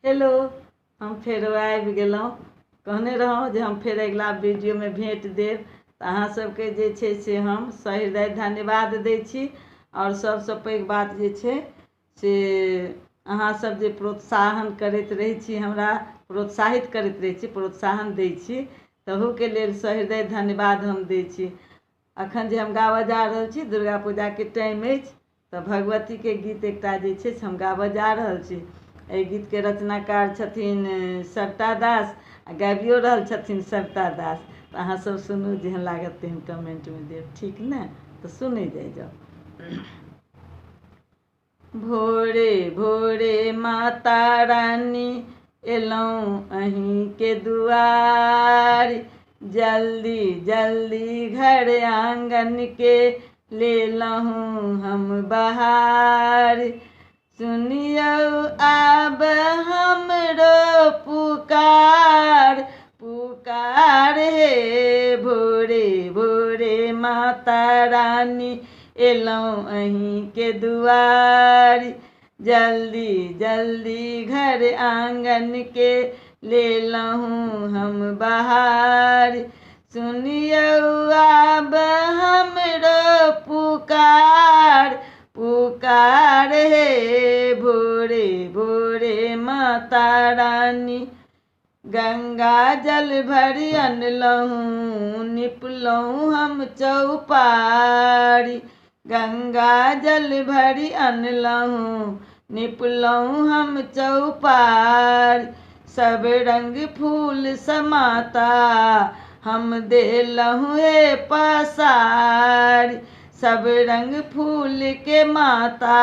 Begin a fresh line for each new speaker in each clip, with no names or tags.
Hello, हम फेर आबि गेलहुँ। कहने रहौँ जे हम फेर अगिला वीडियोमे भेँट देब। तऽ अहाँ सबके जे छै से हम सहृदय धन्यवाद दै छी। आओर सबसँ पैघ बात जे छै से अहाँसब जे प्रोत्साहन करैत रहै छी, हमरा प्रोत्साहित करैत रहै छी, प्रोत्साहन दै छी, तहूके लेल सहृदय धन्यवाद हम दै छी। एखन जे हम गाबऽ जा रहल छी, दुर्गा पूजाके टाइम अछि, तऽ भगवतीके गीत एकटा जे छै से हम गाबऽ जा रहल छी। एहि गीतके रचनाकार छथिन सरिता दास, आ गाबियो रहल छथिन सरिता दास। तऽ अहाँसब सुनू, जेहन लागत तेहन कमेंटमे देब, ठीक ने? तऽ सुनै जाइ जाउ। भोरे भोरे माता रानी एलहुँ अहीँके दुआर, जल्दी जल्दी घर आँगनके लेलहुँ हम बहार। सुनियौ आब हमरो पुकार, पुकार हे भोरे भोरे माता रानी एलहुँ अहीँके दुआर, जल्दी जल्दी घर आँगनके लेलहुँ हम बहार। सुनियौ आब हमरो पुकार, पुकार हे भोरे भोरे माता रानी। गंगा जल भरि अनलहुँ, निपलहुँ हम चौपारी, गंगा जल भरि अनलहुँ, निपलहुँ हम चौपार। सब रंग फूल समाता हम देलहुँ हे पसार, सब रंग फूल के माता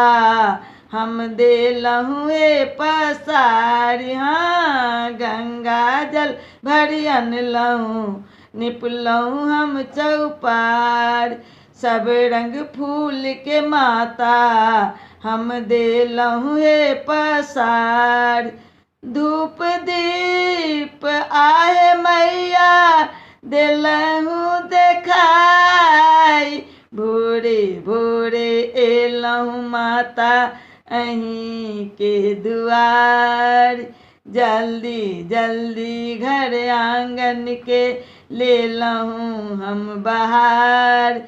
हम देलहुँ हे पसार। हाँ, गंगा जल भरि अनलहुँ, निपलहुँ हम चौपार, सब रंग फूल के माता हम देलहुँ हे पसार। धूप दीप आहे मैया देलहुँ देखाई, भोरे भोरे एलहुँ माता अहीँके दुआर, जल्दी जल्दी घर आँगनके लेलहुँ हम बहार।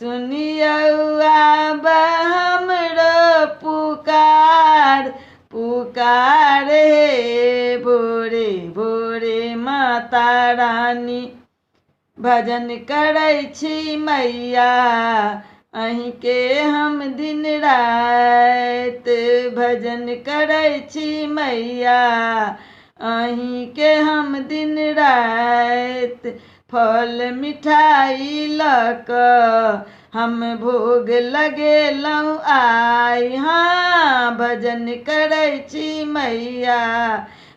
सुनियौ आब हमरो पुकार, पुकार हे भोरे भोरे माता रानी। भजन करै छी मैया अहीँके हम दिन राति, भजन करै छी मैया अहीँके हम दिन राति। फल मिठाई लऽ कऽ हम भोग लगेलहुँ आइ, हाँ, भजन करै छी मैया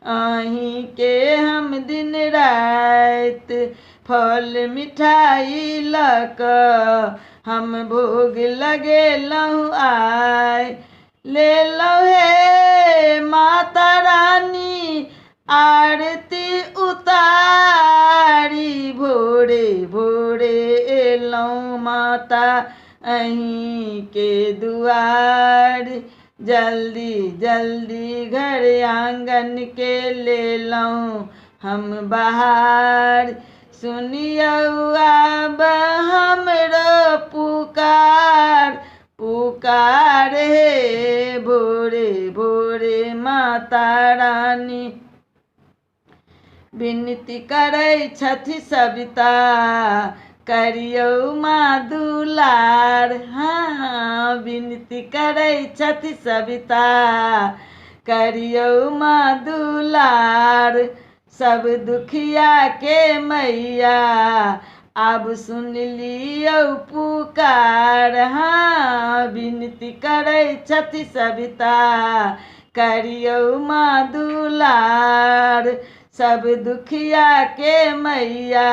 अहीँके हम दिन राति। फल मिठाई लऽ कऽ हम भोग लगेलहुँ आइ। लेलहुँ हे माता रानी आरती उतारी, भोरे भोरे एलहुँ माता अहीँके दुआर, जल्दी जल्दी घर आँगनके लेलहुँ हम बहार। सुनियौ आब हमरो पुकार, पुकार हे भोरे भोरे माता रानी। विनती करै छथि सविता करियौ माँ दुलार, हाँ, विनती करै छथि सविता करियौ माँ दुलार। सब दुखिया के मैया आब सुन लियौ पुकार, हाँ, विनती करै छथि सविता करियौ माँ दुलार। सब दुखिया के मैया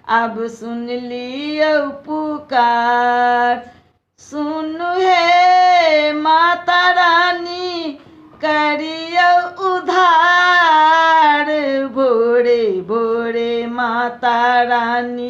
आब सुन लियौ पुकार। सुनु हे माता रानी करियौ उधार, भोरे भोरे माता रानी,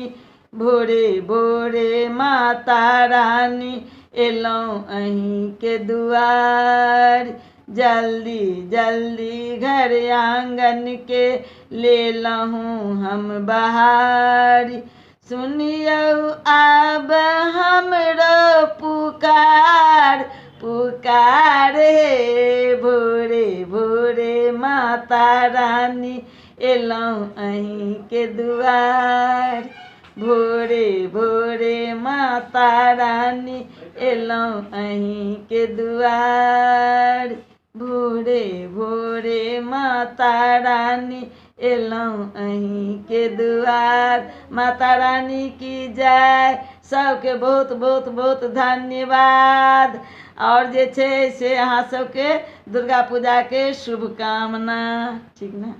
भोरे भोरे माता रानी एलहुँ अहीँके दुआर, जल्दी जल्दी घर आंगन के ले लहूँ हम बहारी। सुनियो आब हमरो पुकार पुकार हे भोरे भोरे माता रानी एलहुँ अहीं के दुआर। भोरे भोरे माता रानी एलहुँ अहीं के दुआर। भोरे भोरे माता रानी एलहुँ अहीं के दुआर। माता रानी की जय। सबके बहुत बहुत बहुत धन्यवाद। और जे छै से अहाँ सबके दुर्गा पूजा के शुभकामना। ठीक ना।